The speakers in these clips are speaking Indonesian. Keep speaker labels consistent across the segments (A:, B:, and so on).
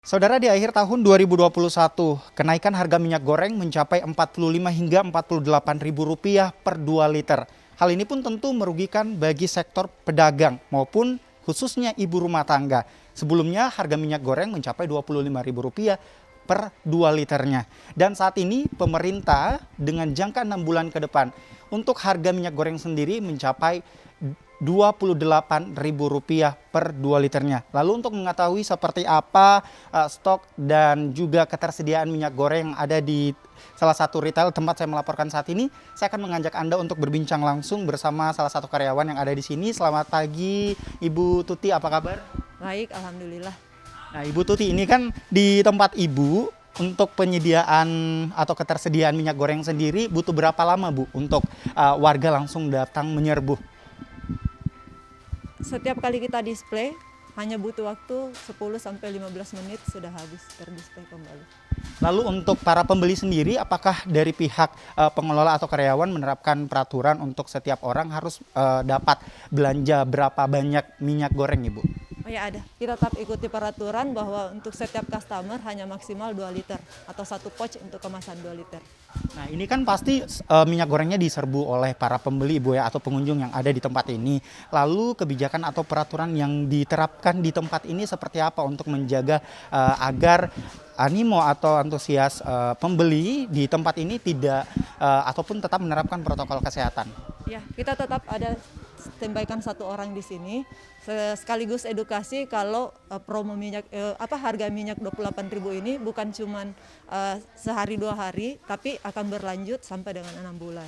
A: Saudara, di akhir tahun 2021, kenaikan harga minyak goreng mencapai Rp45 hingga Rp48.000 per 2 liter. Hal ini pun tentu merugikan bagi sektor pedagang maupun khususnya ibu rumah tangga. Sebelumnya harga minyak goreng mencapai Rp25.000 per 2 liternya. Dan saat ini pemerintah dengan jangka 6 bulan ke depan untuk harga minyak goreng sendiri mencapai Rp28.000 per 2 liternya. Lalu untuk mengetahui seperti apa stok dan juga ketersediaan minyak goreng yang ada di salah satu retail tempat saya melaporkan saat ini, saya akan mengajak Anda untuk berbincang langsung bersama salah satu karyawan yang ada di sini. Selamat pagi Ibu Tuti, apa kabar?
B: Baik, alhamdulillah.
A: Nah, Ibu Tuti, ini kan di tempat Ibu untuk penyediaan atau ketersediaan minyak goreng sendiri butuh berapa lama, Bu, untuk warga langsung datang menyerbu?
B: Setiap kali kita display hanya butuh waktu 10-15 menit sudah habis terdisplay kembali.
A: Lalu untuk para pembeli sendiri, apakah dari pihak pengelola atau karyawan menerapkan peraturan untuk setiap orang harus dapat belanja berapa banyak minyak goreng, Ibu?
B: Oh ya, ada. Kita tetap ikuti peraturan bahwa untuk setiap customer hanya maksimal 2 liter atau 1 pouch untuk kemasan 2 liter.
A: Nah, ini kan pasti minyak gorengnya diserbu oleh para pembeli, Ibu, ya, atau pengunjung yang ada di tempat ini. Lalu kebijakan atau peraturan yang diterapkan di tempat ini seperti apa untuk menjaga agar animo atau antusias pembeli di tempat ini tidak ataupun tetap menerapkan protokol kesehatan?
B: Ya, kita tetap ada standby-kan 1 orang di sini sekaligus edukasi kalau promo minyak harga minyak 28.000 ini bukan cuman sehari 2 hari tapi akan berlanjut sampai dengan 6 bulan.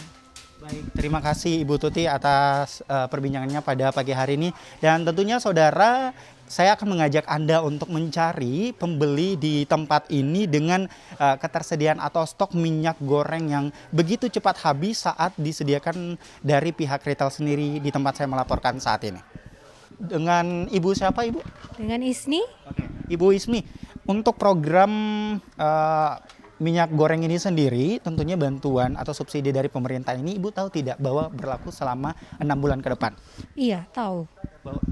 A: Baik, terima kasih Ibu Tuti atas perbincangannya pada pagi hari ini. Dan tentunya saudara, saya akan mengajak Anda untuk mencari pembeli di tempat ini dengan ketersediaan atau stok minyak goreng yang begitu cepat habis saat disediakan dari pihak retail sendiri di tempat saya melaporkan saat ini. Dengan Ibu siapa, Ibu?
C: Dengan Isni.
A: Oke. Ibu Ismi, untuk program minyak goreng ini sendiri, tentunya bantuan atau subsidi dari pemerintah ini, Ibu tahu tidak bahwa berlaku selama 6 bulan ke depan?
C: Iya, tahu.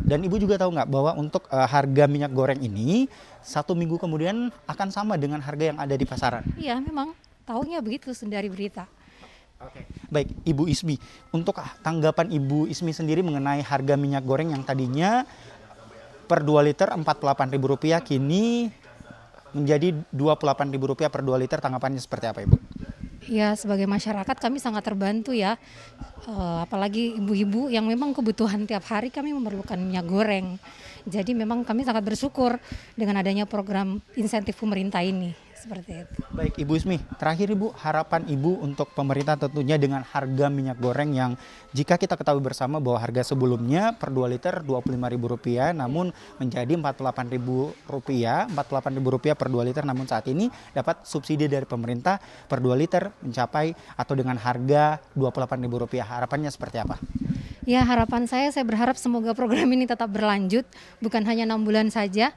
A: Dan Ibu juga tahu nggak bahwa untuk harga minyak goreng ini 1 minggu kemudian akan sama dengan harga yang ada di pasaran?
C: Iya, memang tahunya begitu dari berita.
A: Oke. Baik, Ibu Ismi, untuk tanggapan Ibu Ismi sendiri mengenai harga minyak goreng yang tadinya per 2 liter Rp48.000 kini menjadi Rp28.000 per 2 liter, tanggapannya seperti apa, Ibu?
C: Ya, sebagai masyarakat kami sangat terbantu ya. Apalagi ibu-ibu yang memang kebutuhan tiap hari kami memerlukan minyak goreng. Jadi memang kami sangat bersyukur dengan adanya program insentif pemerintah ini. Seperti itu.
A: Baik, Ibu Ismi, terakhir Ibu, harapan Ibu untuk pemerintah tentunya dengan harga minyak goreng yang jika kita ketahui bersama bahwa harga sebelumnya per 2 liter Rp25.000 namun menjadi Rp48.000 per 2 liter, namun saat ini dapat subsidi dari pemerintah per 2 liter mencapai atau dengan harga Rp28.000. Harapannya seperti apa?
C: Ya, harapan saya berharap semoga program ini tetap berlanjut, bukan hanya 6 bulan saja,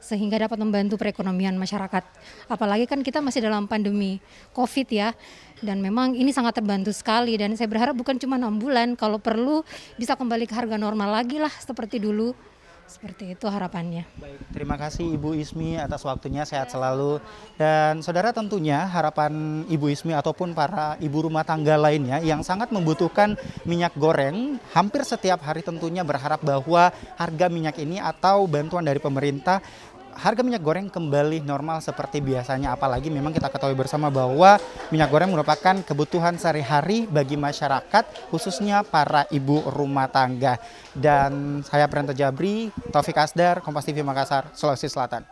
C: sehingga dapat membantu perekonomian masyarakat. Apalagi kan kita masih dalam pandemi COVID ya, dan memang ini sangat terbantu sekali, dan saya berharap bukan cuma 6 bulan, kalau perlu bisa kembali ke harga normal lagi lah seperti dulu. Seperti itu harapannya.
A: Baik, terima kasih Ibu Ismi atas waktunya, sehat selalu. Dan saudara, tentunya harapan Ibu Ismi ataupun para ibu rumah tangga lainnya yang sangat membutuhkan minyak goreng hampir setiap hari tentunya berharap bahwa harga minyak ini atau bantuan dari pemerintah, harga minyak goreng kembali normal seperti biasanya. Apalagi memang kita ketahui bersama bahwa minyak goreng merupakan kebutuhan sehari-hari bagi masyarakat, khususnya para ibu rumah tangga. Dan saya Pranto Jabri, Taufik Asdar, Kompas TV Makassar, Sulawesi Selatan.